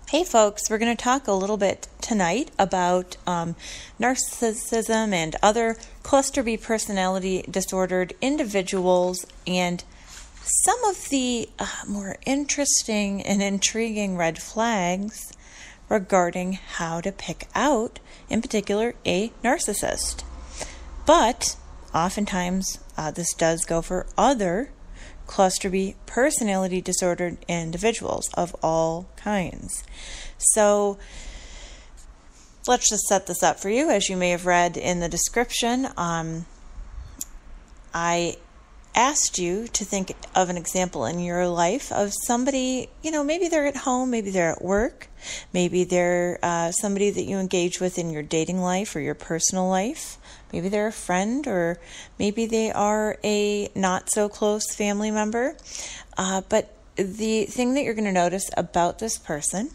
Hey folks, we're going to talk a little bit tonight about narcissism and other cluster B personality disordered individuals and some of the more interesting and intriguing red flags regarding how to pick out, in particular, a narcissist. But oftentimes this does go for other cluster B personality disordered individuals of all kinds. So let's just set this up for you. As you may have read in the description, I asked you to think of an example in your life of somebody, maybe they're at home, maybe they're at work, maybe they're somebody that you engage with in your dating life or your personal life. Maybe they're a friend, or maybe they are a not-so-close family member. But the thing that you're going to notice about this person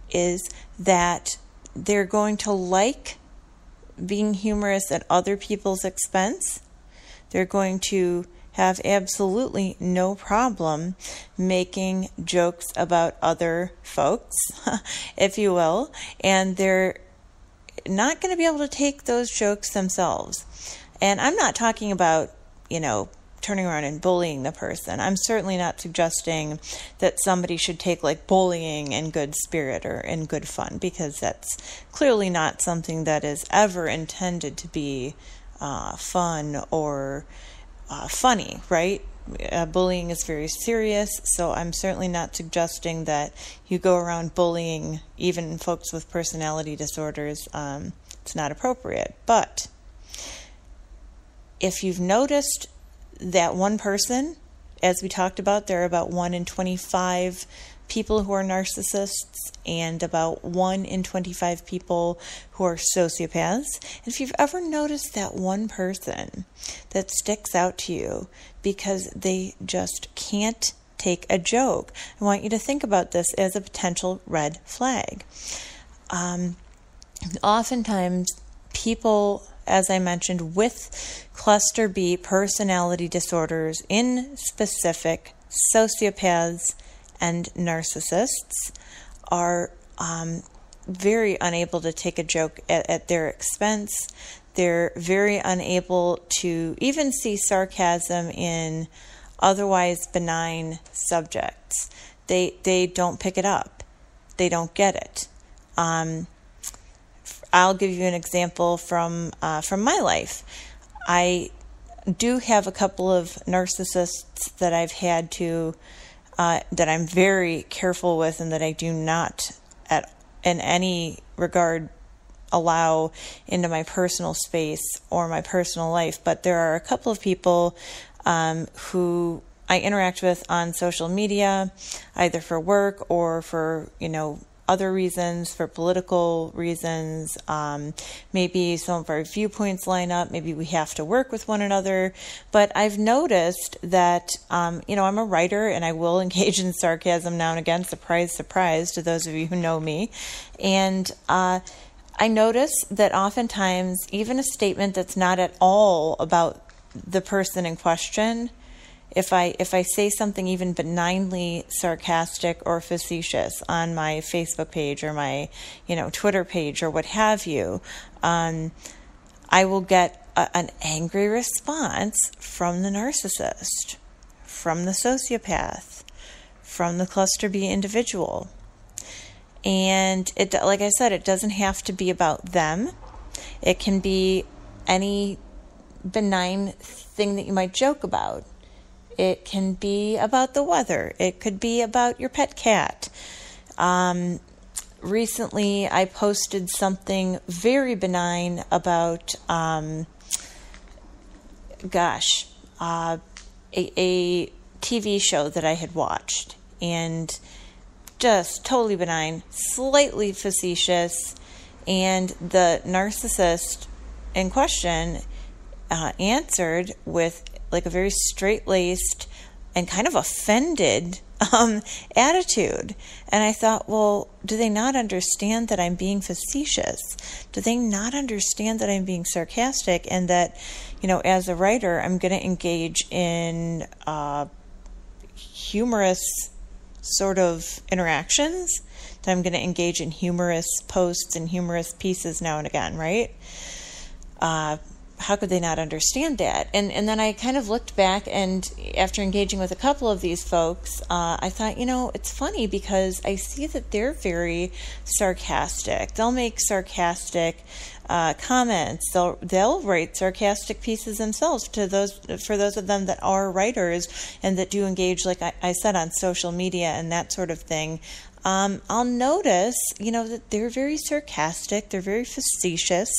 is that they're going to like being humorous at other people's expense. They're going to have absolutely no problem making jokes about other folks, if you will, and they're not going to be able to take those jokes themselves. And I'm not talking about, turning around and bullying the person. I'm certainly not suggesting that somebody should take like bullying in good spirit or in good fun, because that's clearly not something that is ever intended to be fun or funny, right? Bullying is very serious, so I'm certainly not suggesting that you go around bullying even folks with personality disorders. It's not appropriate. But if you've noticed that one person, as we talked about, there are about 1 in 25 people who are narcissists and about 1 in 25 people who are sociopaths. And if you've ever noticed that one person that sticks out to you because they just can't take a joke, I want you to think about this as a potential red flag. Oftentimes, people, as I mentioned, with cluster B personality disorders, in specific sociopaths and narcissists, are very unable to take a joke at their expense. They're very unable to even see sarcasm in otherwise benign subjects. They don't pick it up. They don't get it. I'll give you an example from my life. I do have a couple of narcissists that I've had to that I'm very careful with, and that I do not in any regard allow into my personal space or my personal life. But there are a couple of people who I interact with on social media, either for work or for, other reasons, for political reasons. Maybe some of our viewpoints line up. Maybe we have to work with one another. But I've noticed that, I'm a writer and I will engage in sarcasm now and again. Surprise, surprise to those of you who know me. And I notice that oftentimes even a statement that's not at all about the person in question, if I say something even benignly sarcastic or facetious on my Facebook page or my, Twitter page or what have you, I will get an angry response from the narcissist, from the sociopath, from the cluster B individual. And it, like I said, it doesn't have to be about them. It can be any benign thing that you might joke about. It can be about the weather. It could be about your pet cat. Recently, I posted something very benign about, a TV show that I had watched. And just totally benign, slightly facetious. And the narcissist in question answered with like a very straight-laced and kind of offended attitude. And I thought, well, do they not understand that I'm being facetious? Do they not understand that I'm being sarcastic and that, as a writer, I'm going to engage in humorous sort of interactions, that I'm going to engage in humorous posts and humorous pieces now and again, right? How could they not understand that? And then I kind of looked back, and after engaging with a couple of these folks, I thought, it's funny because I see that they're very sarcastic. They'll make sarcastic comments. They'll write sarcastic pieces themselves for those of them that are writers and that do engage, like I said, on social media and that sort of thing. I'll notice, that they're very sarcastic, they're very facetious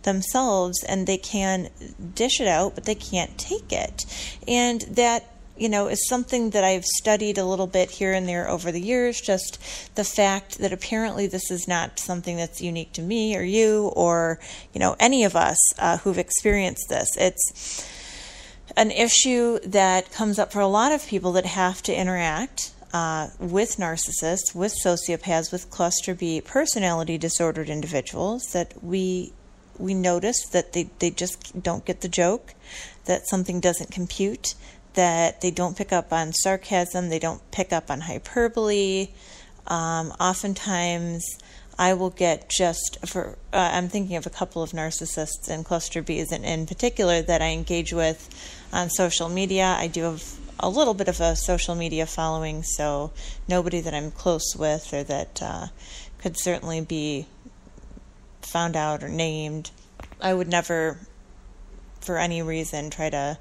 themselves, and they can dish it out, but they can't take it. And that, is something that I've studied a little bit here and there over the years, just the fact that apparently this is not something that's unique to me or you or, any of us who've experienced this. It's an issue that comes up for a lot of people that have to interact with narcissists, with sociopaths, with cluster B personality disordered individuals, that we notice that they just don't get the joke, that something doesn't compute, that they don't pick up on sarcasm, they don't pick up on hyperbole. Oftentimes I will get I'm thinking of a couple of narcissists and cluster Bs in particular that I engage with on social media. I do have a little bit of a social media following, so nobody that I'm close with or that could certainly be found out or named. I would never, for any reason, try to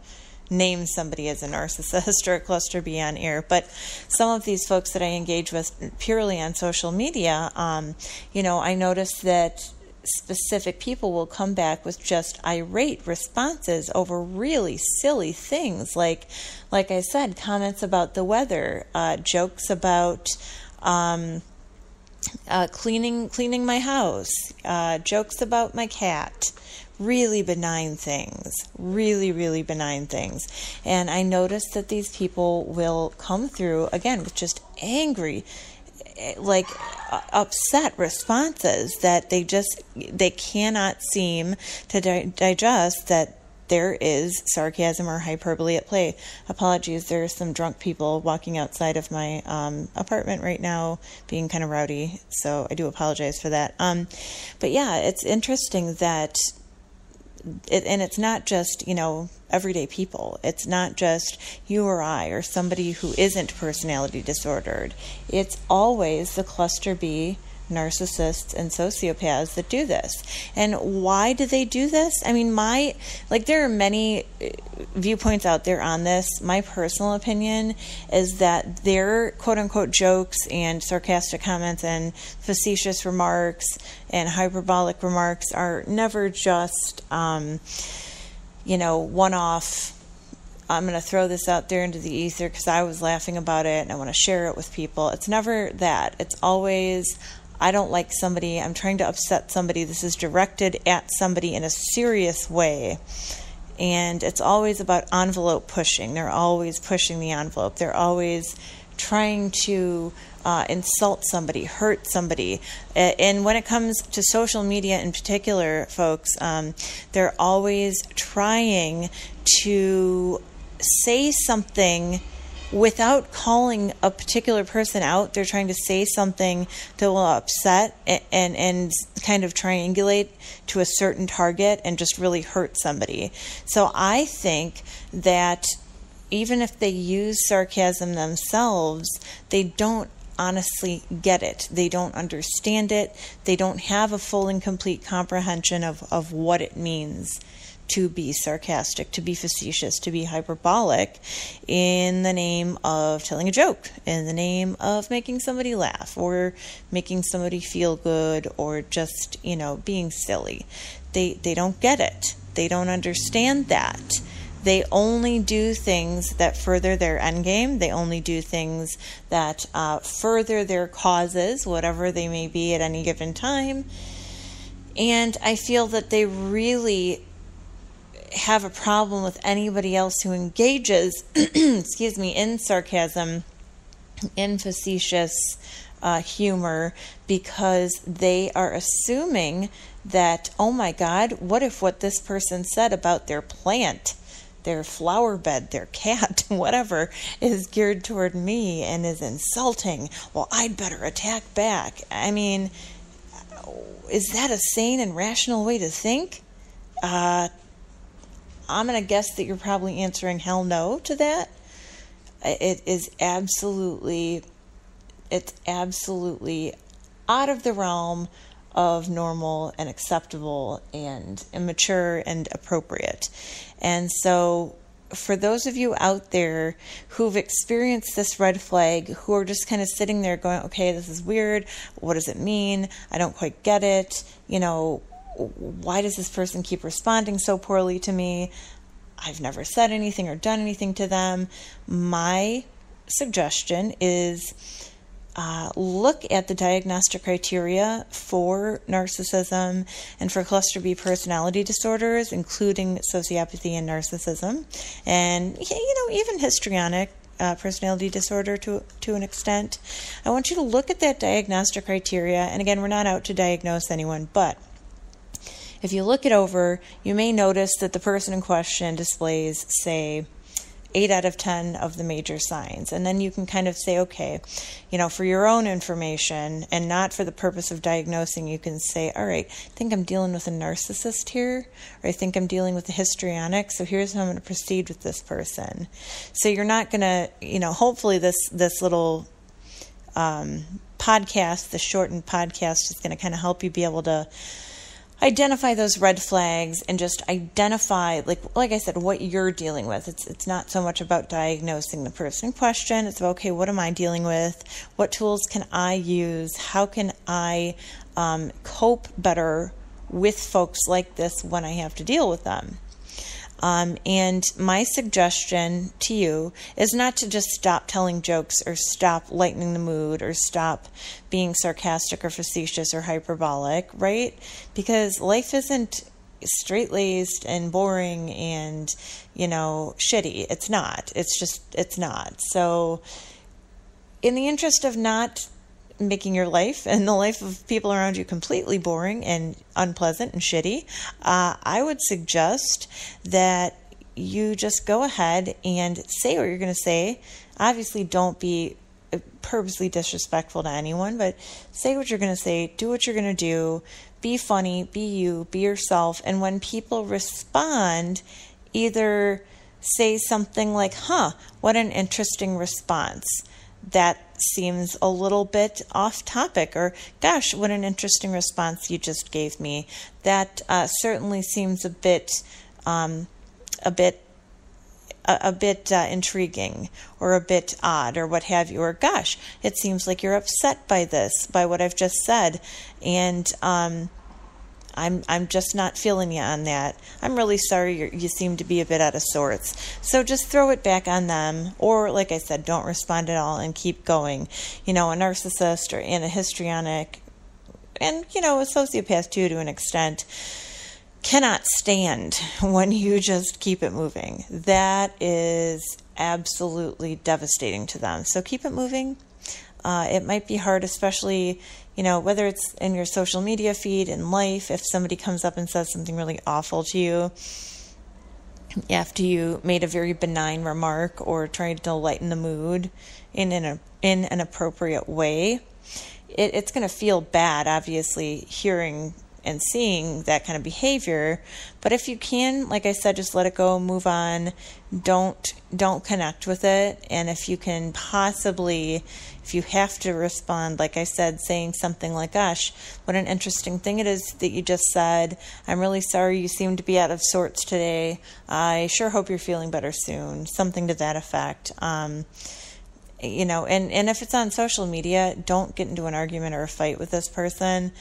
name somebody as a narcissist or a cluster B on air, but some of these folks that I engage with purely on social media, I notice that specific people will come back with just irate responses over really silly things, like I said, comments about the weather, jokes about cleaning my house, jokes about my cat. Really benign things, really benign things. And I noticed that these people will come through, again, with just angry, upset responses that they cannot seem to digest that there is sarcasm or hyperbole at play. Apologies, there are some drunk people walking outside of my apartment right now being kind of rowdy, so I do apologize for that. But yeah, it's interesting that and it's not just, everyday people. It's not just you or I or somebody who isn't personality disordered. It's always the cluster B narcissists and sociopaths that do this. And why do they do this? I mean, there are many viewpoints out there on this. My personal opinion is that their quote-unquote jokes and sarcastic comments and facetious remarks and hyperbolic remarks are never just, one-off. I'm going to throw this out there into the ether because I was laughing about it and I want to share it with people. It's never that. It's always, I don't like somebody, I'm trying to upset somebody, this is directed at somebody in a serious way. And it's always about envelope pushing. They're always pushing the envelope. They're always trying to insult somebody, hurt somebody. And when it comes to social media in particular, folks, they're always trying to say something without calling a particular person out. They're trying to say something that will upset and kind of triangulate to a certain target and just really hurt somebody. So I think that even if they use sarcasm themselves, they don't honestly get it. They don't understand it. They don't have a full and complete comprehension of what it means to be sarcastic, to be facetious, to be hyperbolic in the name of telling a joke, in the name of making somebody laugh or making somebody feel good or just, being silly. They don't get it. They don't understand that. They only do things that further their end game. They only do things that further their causes, whatever they may be at any given time. And I feel that they really have a problem with anybody else who engages, in sarcasm, in facetious humor, because they are assuming that, oh my God, what if what this person said about their plant their flower bed, their cat, whatever, is geared toward me and is insulting, well, I'd better attack back. I mean, is that a sane and rational way to think? I'm going to guess that you're probably answering hell no to that. It's absolutely out of the realm of normal and acceptable and mature and appropriate. And so for those of you out there who've experienced this red flag, who are just kind of sitting there going, okay, this is weird. What does it mean? I don't quite get it. Why does this person keep responding so poorly to me? I've never said anything or done anything to them. My suggestion is look at the diagnostic criteria for narcissism and for cluster B personality disorders, including sociopathy and narcissism, and even histrionic personality disorder to an extent. I want you to look at that diagnostic criteria, and again, we're not out to diagnose anyone, but if you look it over, you may notice that the person in question displays, say, 8 out of 10 of the major signs. And then you can kind of say, okay, for your own information and not for the purpose of diagnosing, you can say, all right, I think I'm dealing with a narcissist here, or I think I'm dealing with a histrionic, so here's how I'm going to proceed with this person. So you're not going to, hopefully this little podcast, the shortened podcast, is going to kind of help you be able to identify those red flags and just identify, like I said, what you're dealing with. It's not so much about diagnosing the person in question. It's about, okay, what am I dealing with? What tools can I use? How can I cope better with folks like this when I have to deal with them? And my suggestion to you is not to just stop telling jokes or stop lightening the mood or stop being sarcastic or facetious or hyperbolic, right? Because life isn't straight-laced and boring and, shitty. It's not. It's not. So in the interest of not making your life and the life of people around you completely boring and unpleasant and shitty, I would suggest that you just go ahead and say what you're going to say. Obviously, don't be purposely disrespectful to anyone, but say what you're going to say, do what you're going to do, be funny, be you, be yourself. And when people respond, either say something like, what an interesting response. That seems a little bit off topic, or gosh, what an interesting response you just gave me. That certainly seems a bit intriguing, or a bit odd, or what have you. Or gosh, it seems like you're upset by what I've just said, and I'm just not feeling you on that. I'm really sorry, you seem to be a bit out of sorts. So just throw it back on them, or like I said, don't respond at all and keep going. A narcissist and a histrionic, and a sociopath too, to an extent, cannot stand when you just keep it moving. That is absolutely devastating to them. So keep it moving. It might be hard, especially, whether it's in your social media feed, in life, if somebody comes up and says something really awful to you after you made a very benign remark or tried to lighten the mood in an appropriate way. It's going to feel bad, obviously, hearing and seeing that kind of behavior. But if you can, like I said, just let it go, move on. Don't connect with it. And if you can possibly, if you have to respond, like I said, saying something like, gosh, what an interesting thing it is that you just said. I'm really sorry you seem to be out of sorts today. I sure hope you're feeling better soon. Something to that effect. And if it's on social media, don't get into an argument or a fight with this person.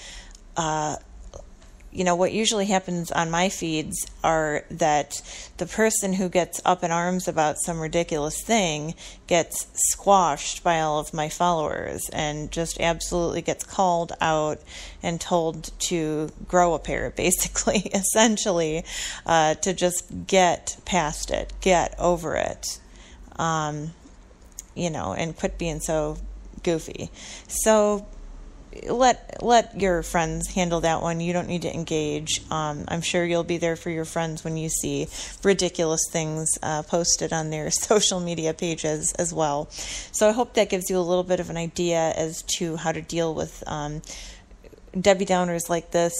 What usually happens on my feeds are that the person who gets up in arms about some ridiculous thing gets squashed by all of my followers and just absolutely gets called out and told to grow a pair, basically, essentially, to just get past it, get over it, and quit being so goofy. So let your friends handle that one. You don't need to engage. I'm sure you'll be there for your friends when you see ridiculous things posted on their social media pages as well. So I hope that gives you a little bit of an idea as to how to deal with Debbie Downers like this,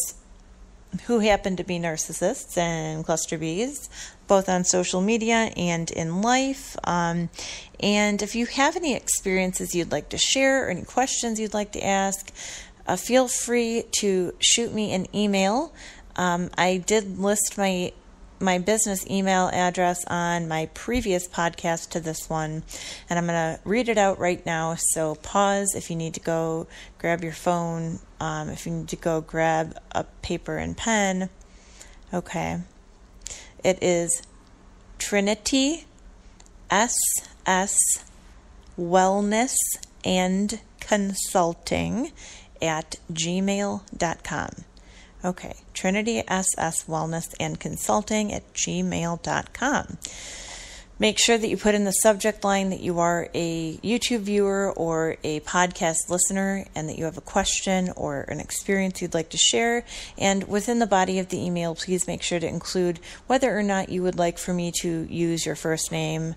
who happen to be narcissists and cluster Bs, both on social media and in life. And if you have any experiences you'd like to share or any questions you'd like to ask, feel free to shoot me an email. I did list my business email address on my previous podcast to this one, and I'm going to read it out right now. So pause if you need to go grab your phone, if you need to go grab a paper and pen. Okay. It is Trinity SS Wellness and Consulting at gmail.com. Okay, Trinity SS Wellness and Consulting at gmail.com. Make sure that you put in the subject line that you are a YouTube viewer or a podcast listener and that you have a question or an experience you'd like to share. And within the body of the email, please make sure to include whether or not you would like for me to use your first name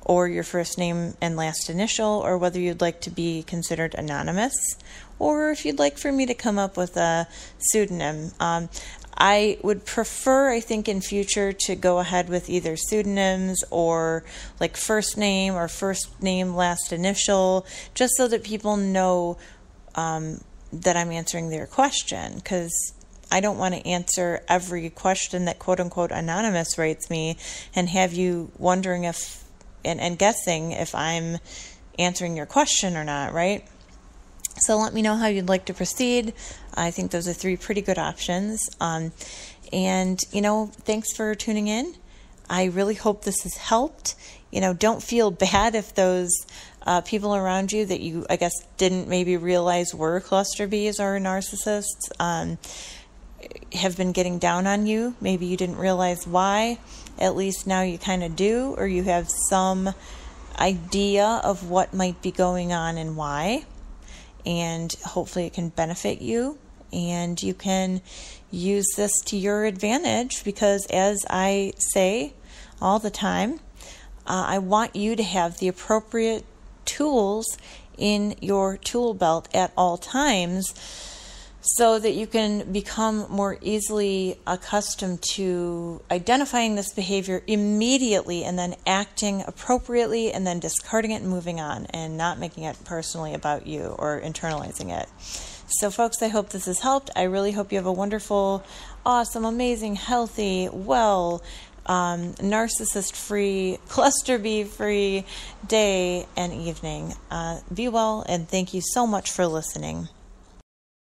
or your first name and last initial, or whether you'd like to be considered anonymous, or if you'd like for me to come up with a pseudonym. I would prefer, I think, in future to go ahead with either pseudonyms or like first name or first name, last initial, just so that people know that I'm answering their question, because I don't want to answer every question that quote-unquote anonymous writes me and have you wondering if and guessing if I'm answering your question or not, right? So let me know how you'd like to proceed. I think those are 3 pretty good options. And, thanks for tuning in. I really hope this has helped. Don't feel bad if those people around you that you, I guess, didn't maybe realize were cluster Bs or narcissists have been getting down on you. Maybe you didn't realize why. At least now you kind of do, or you have some idea of what might be going on and why. And hopefully it can benefit you, and you can use this to your advantage, because as I say all the time, I want you to have the appropriate tools in your tool belt at all times so that you can become more easily accustomed to identifying this behavior immediately and then acting appropriately and then discarding it and moving on and not making it personally about you or internalizing it. So folks, I hope this has helped. I really hope you have a wonderful, awesome, amazing, healthy, well, narcissist-free, cluster B-free day and evening. Be well, and thank you so much for listening.